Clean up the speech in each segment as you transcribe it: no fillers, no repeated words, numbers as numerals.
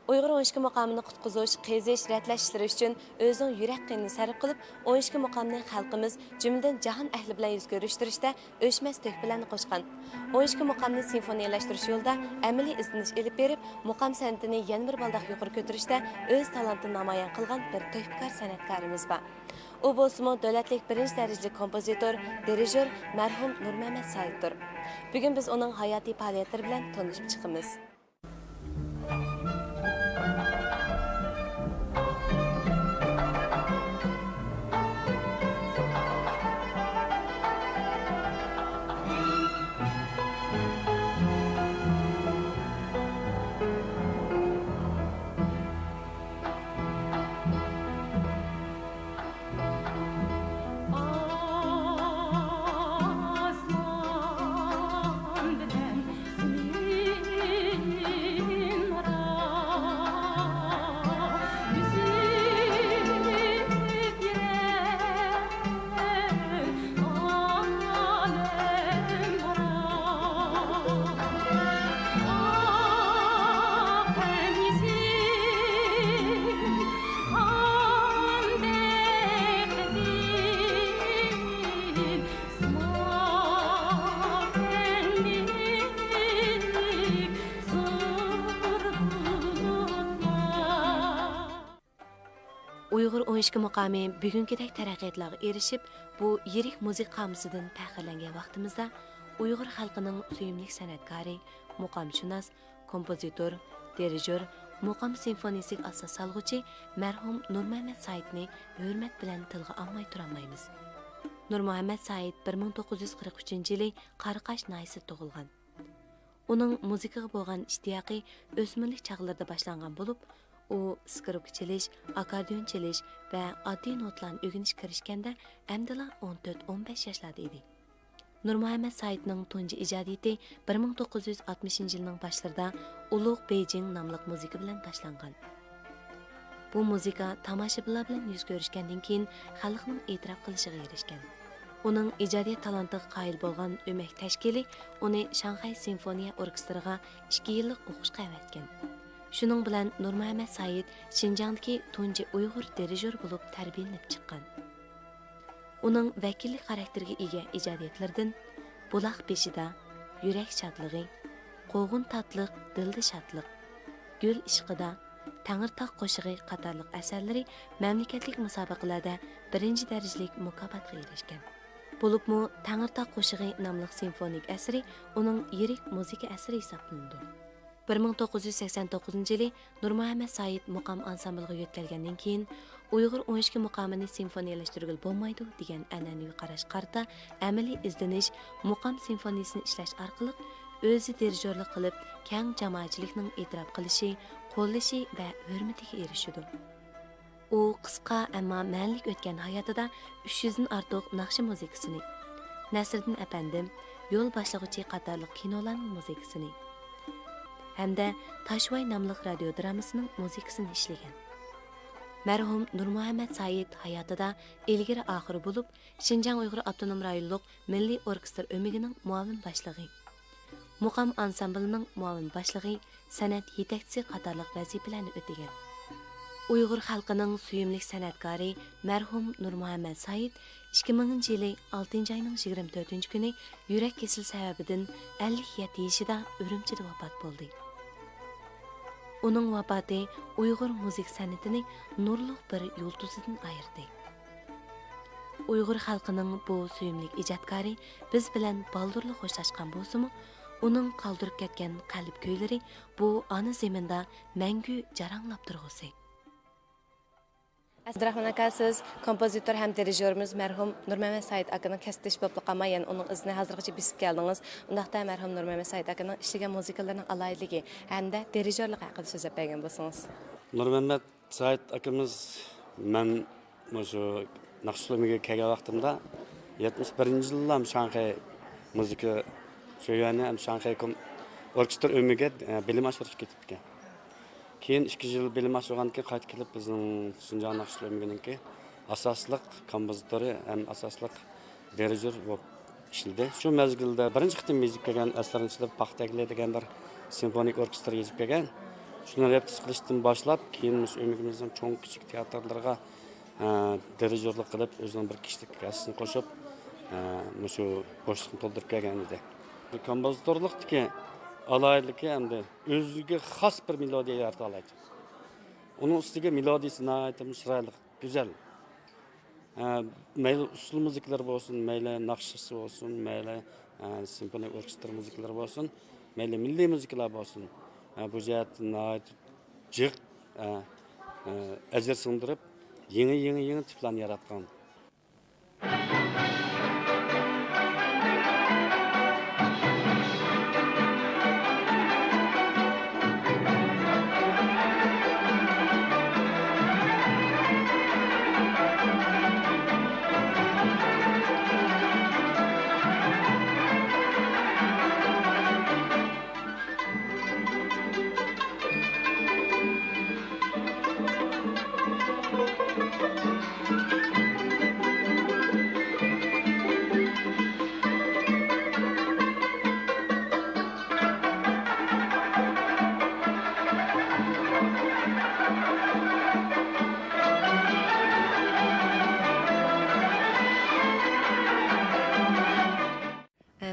Uyghur 12 muqamını qutquzuş, qezish, rətləş işləri üçün özünün yürək qiyini sərf qılıb, 12 muqamını xalqımız cümlədən cahan əhli bilan yüz görüşdürüşdə ölçməz töhfələrini qoşqan. 12 muqamını simfoniyələşdiriş yolda əməli izlanish elib berib, muqam sənətini yana bir baldaq yuqarı götürüşdə öz talantını namoyon qilgan bir töhfəkar sənətkarimiz bor. U bo'lsa davlatlik birinchi darajali kompozitor, dirijor marhum Nurmamat Saiddir. Bugun biz uning hayotiy faoliyatlari bilan tanishib chiqamiz. Uyghur 12 muqami bugünkidek taraqqiyotlarga erishib, bu yirik musiqa qamusidan faxrlangan vaqtimizda Uyghur xalqining suyumli san'atkori, muqamshunos, kompozitor, dirijor, muqam simfoniyasiga asos solg'uvchi marhum Nurmamat Saidni hurmat bilan tilga olmay turolmaymiz. Nurmamat Said 1943-yili Qaraqash nahiyasida tug'ilgan. Uning musiqaga bo'lgan ishtiyoqi o'smirlik chog'larida boshlangan bo'lib, u skripka chelish, akordeon chelish va oddiy notlarni o'rganish kirishganda amdila 14-15 yoshlarda edi. Nurmamat Saidning tunji ijodiyati 1960-yilning boshlarida Ulug' Beijing nomli musiqa bilan boshlangan. Bu musiqa tomoshabinlar bilan yuz ko'rishgandan keyin xalqning e'tirof qilishiga erishgan. Uning ijodiyat talantiga qoyil bo'lgan o'mak tashkili uni Shanxay simfoniya orkestriga 2 yillik o'qishga avatgan. Shuning bilan Nurmamat Said Xinjiangdagi tunji Uyg'ur dirijor bo'lib tarbiyalanib chiqqan. Uning vakillik xarakteriga ega ijodiyatlaridan Buloq beshida, Yurak shodlig'i, Qo'g'in tatliq, Dilda shodliq, Gul ishqida, Tangirtoq qo'shig'i qatorliq asarlari mamlakatlik musobaqalarda 1-darajalik mukofotga erishgan. Bo'libmi Tangirtoq qo'shig'i nomli simfonik asari uning yirik musiqa asari hisoblanadi. 1989-yili Nurmamat Said muqam ansambliga yo'talgandan keyin Uyg'ur 12 muqamini simfoniyalashtirgil bo'lmaydi degan an'anaviy qarash qarta amaliy izlanish muqam simfoniyasini ishlash orqali o'zi dirijorlik qilib, keng jamoatchilikning e'tirof qilishi, qo'llashi va hurmatiga erishdi. U qisqa ammo ma'nilik o'tgan hayotida 300 dan ortiq naqshi musiqasini, Nasriddin apandim, Yo'l boshlag'uchi qatorliq kinolarning musiqasini hamda Tashvoy nomli radio dramasining musiqasini ishlagan. Marhum Nurmamat Said hayotida ilgari oxiri bo'lib, Xinjiang Uyg'ur avtonom rayonlik milliy orkestr o'migining muavin boshlig'i, muqam ansamblining muavin boshlig'i, san'at yetakchisi qatorliq vazifalarni o'tagan. Uyg'ur xalqining suyumli san'atkori marhum Nurmamat Said 2000-yili 6-oyning 24-kuni yurak kesili sababidan 57 yoshida Urumchida vafot bo'ldi. Uning vafoti Uyg'ur musiq san'atini nurli bir yulduzidan ayirdi. Uyg'ur xalqining bu suyumli ijodkori biz bilan baldurli xo'shlashgan bo'lsa-mu, uning qoldirib ketgan qalb kuylari bu ona zaminda mangu jaranglab turg'usi. Abdurahmon aka, siz kompozitor ham dirijorimiz marhum Nurmamat Said akaning kasbdosh bo'lib qolmagan, uning izini hozirgacha besib keldingiz. Undaqda marhum Nurmamat Said akaning ishlagan musiqalarining alohidligi hamda dirijorlik haqida so'zlab bergan bo'lsangiz. Nurmamat Said akamiz men shu Naqshbandga kelgan vaqtimda 71-yilda Shanxay musiqa söyləyəni ham Shanxay orkestr o'miga bilim oshirishga ketibdi. Keyin 2 yil bilim oshirgandan qaytib kelib bizning Xinjiang Naqshbandniki asosliq kompozitori ham asosliq dirijor bo'lib ishladi. Shu mezgilda birinchi qitim yezib kelgan asarni ichida Paxtakli degan bir simfonik orkestr yezib kelgan. Şunu repetiz qilishdan boshlab, keyin o'zimizning cho'ng kichik teatrlarga dirijorlik qilib, o'zining bir kishilik hissini qo'shib, shu bo'shliqni to'ldirib kelgan edi. Kompozitorlikdagi alaylıkı hamda o'ziga xos bir melodiya yarata oladi. Onun ustiga melodiyasi nihoyatda chiroyli, go'zal. Mayli usul muzikalar bo'lsin, mayli naqshasi bo'lsin, mayli simfonik orkestr muzikalari bo'lsin, mayli milliy muzikalar bo'lsin. Bu jihatdan nihoyat jiq ajr singdirib, yangi tiplarni yaratgan.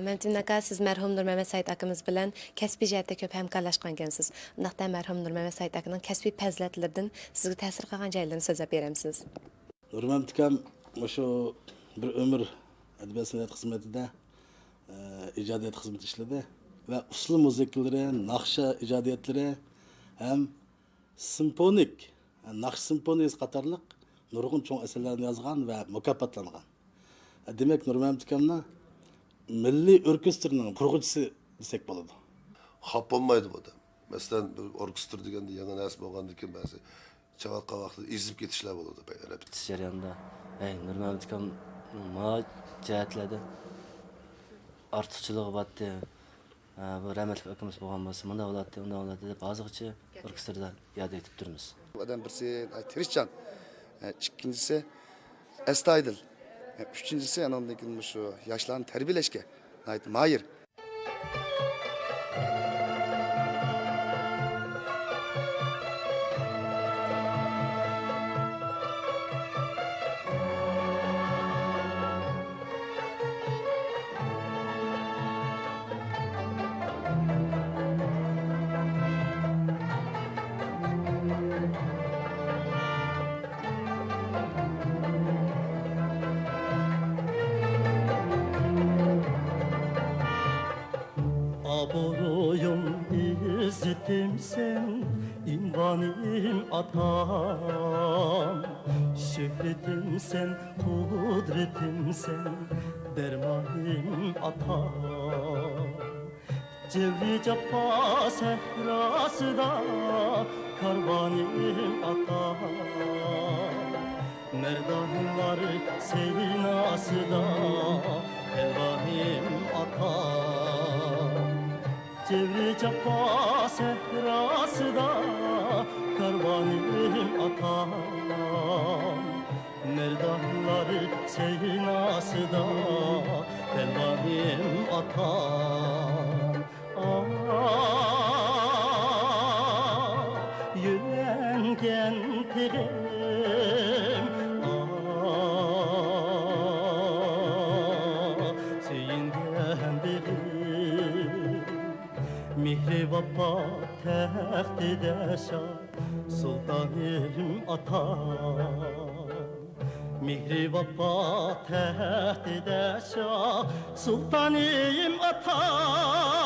Məmtin aka, siz mərhum Nur Məmməd Said akımız bilan kəsbi cəhətdə köp həmkarlaşqan ekansiz. Undaqda mərhum Nur Məmməd Said akaның kəsbi fəzilətlerindən sizə təsir qilgan joylarini sözləb berəmsiz. Nur Məmməd akam şu bir ömür ədəbiyyat sənət xidmətində icadiyat xidmət işlədi və usul musiqiləri, naqşa icadiyatları həm simfonik, naqş simfoniyası qatarlıq nurgun çoğ əsərlərini yazğan və mükafatlanğan. Demək Nur Məmməd akamның Milli orkestrning qurg'uvchisi desak bo'ladi. Xap bo'lmaydi bu da. Masalan, bir orkestr deganda yangi narsa bo'lgandan keyin ba'zi chavoqqa vaqtida ezib ketishlar bo'ladi. Repetitsiya jarayonida Nur Məmməd akam ma jihatlarda ortiqchiligi botdi. Bu rahmatli akamiz bo'lgan bo'lsa, bunda bo'ladi deb hozirgacha orkestrda yod etib turmiz. Adam birisi tirishchan, ikkinchisi astoydil. Üçüncüsü anamdaki şu yaşlarını terbiyeleşke ait mahir. Boyum izzetim sen, invanım atam. Şöhretim sen, kudretim sen, dermanım atam. Cevri cappa sehrası da, karvanım atam. Merdanlar seynası da, elvanım atam. Cevri cappa sehrası da karvanım atam. Merdanları seynası da elvanım atam. Yürengen terim Söyünden derim Mihri vapa tehdide şah Sultanım atam Mihri vapa tehdide şah Sultanım atam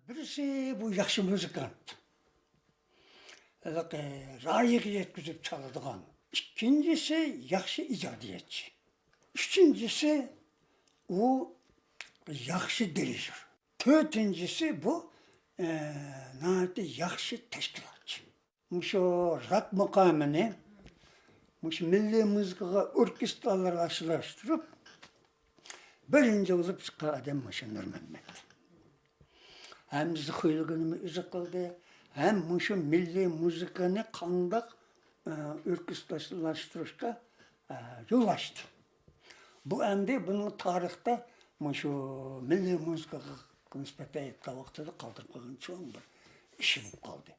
Birisi bu yaxşı muzikant. Rariye'ye yetkizip çalırdıgan. İkincisi yaxşı icadiyetçi. Üçüncüsü o yaxşı dirijör. Dördüncüsü bu yaxşı teşkilatçı. Şu rock makamını milli müziğe orkestralarla aşılaştırıp birinci olup çıkan adam Nur Məmməd. Hem zıxıylıqını üzü qıldı, hem şu milli müzikanı kandak ürküslaştırışka yol açtı. Bu endi bunun tarihte şu milli müzika nispeten etken vaxtıda kaldırıp koyun çoğun bir işi kaldı.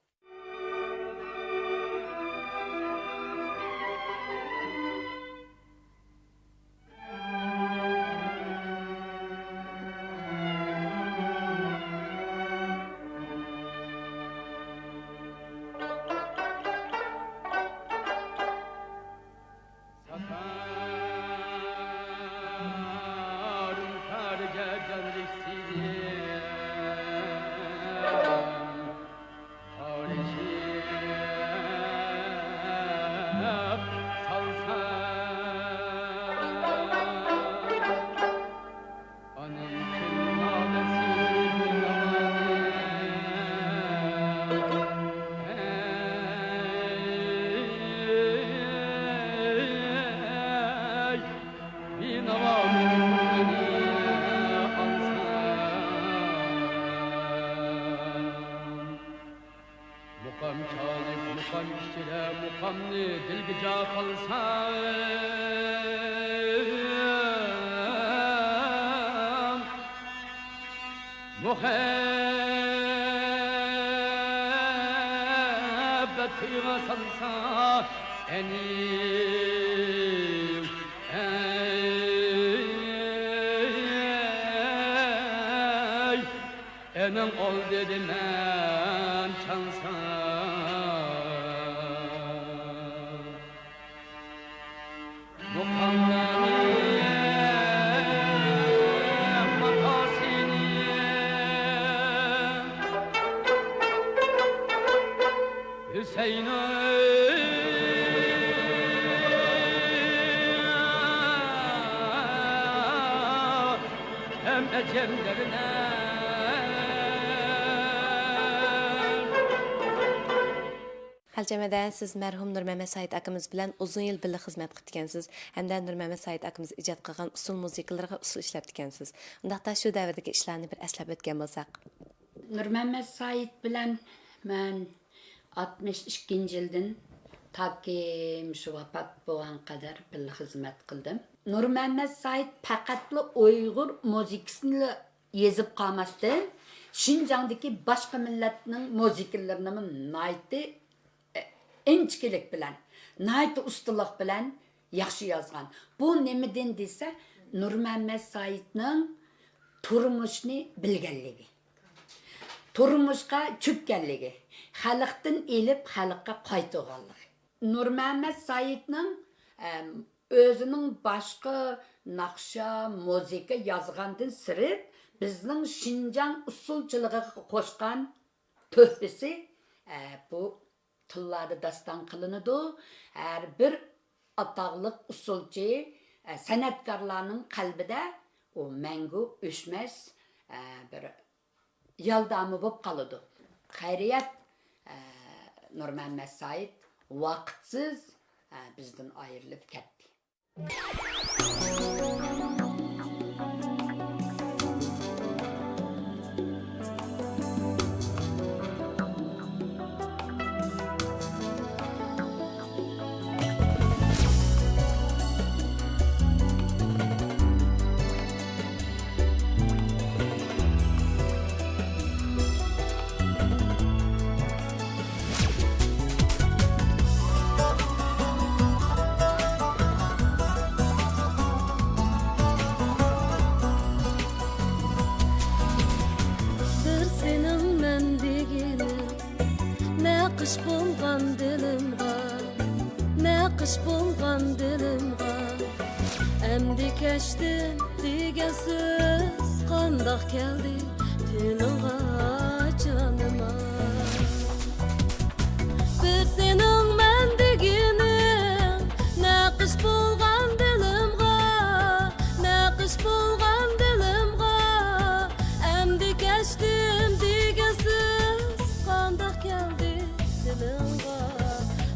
Muqam çalıp, muqam işçile, muqamni dilgija qalsam muhabbet kıyma salsa enim enem ol dedim ben çalsam Hüseyin hem ecemlerine Halcamada siz mərhum Nur Məmməd Said akamiz bilan uzun yil birga xizmat qilgansiz. Hamda Nur Məmməd Said akamiz ijod qilgan usul musiqalarga usul ishlab tgansiz. Undaqda shu davrdagi ishlarni bir eslab o'tgan bo'lsak. Nur Məmməd Said bilan men 62 yildan taki shu vafot bo'lgan qadar birga xizmat qildim. Nur Məmməd Said faqatla Uyg'ur musiqasini yezib qolmasdan, Şinjandagi boshqa millatning musiqalarini nayti inçkilik bilen, nayti ustalık bilen yaxşı yazgan. Bu nemeden dese Nur Məmməd Said'nin turmuşni bilgenligi. Turmuşqa çökkenligi. Xalqdan elip xalqqa qaytırganligi. Nur Məmməd Said'nin özünün başqa naqşa, muzika yazgandan sırıp bizning Şinjan usulçılığı qoşqan töhfesi bu tıllarda dastan kılınıdı. Her bir atağlık usulcu sanatkarlarının kalbide o mengu üşmez bir yaldamı bulup kalıdı. Hayriyat Nur Məmməd Said vakitsiz bizden ayrılıp gitti. Naqış bolğan dilimğa, naqış bolğan dilimğa. Əmdi keçdim degan söz qandaq keldi tilingğa canıma. Bir sening men degining naqış bolğan dilimğa, naqış bolğan dilimğa. Əmdi keçdim degan söz qandaq keldi tilingğa.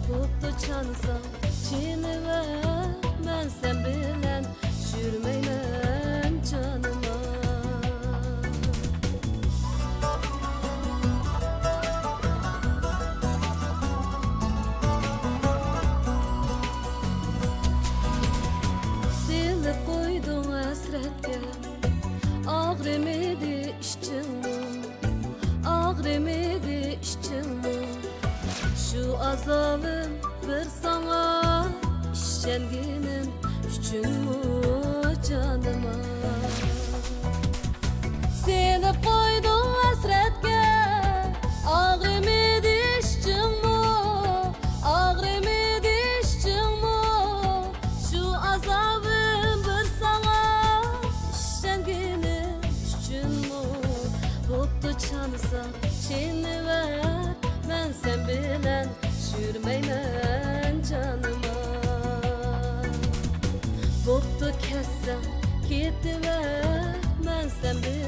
Buptu çansam çini ver men sen bilen жүрмеймін жаныма. Şu azabım bir sana işenginim üçün mu canıma Seni koydum hasretke Ağrımı dişçin mu Ağrımı dişçin mu Şu azabım bir sana işenginim üçün mu Boptu çansa çeni ver Ben sen bilen sürmeymen canıma Boptu kessem ketiver Ben sen bilen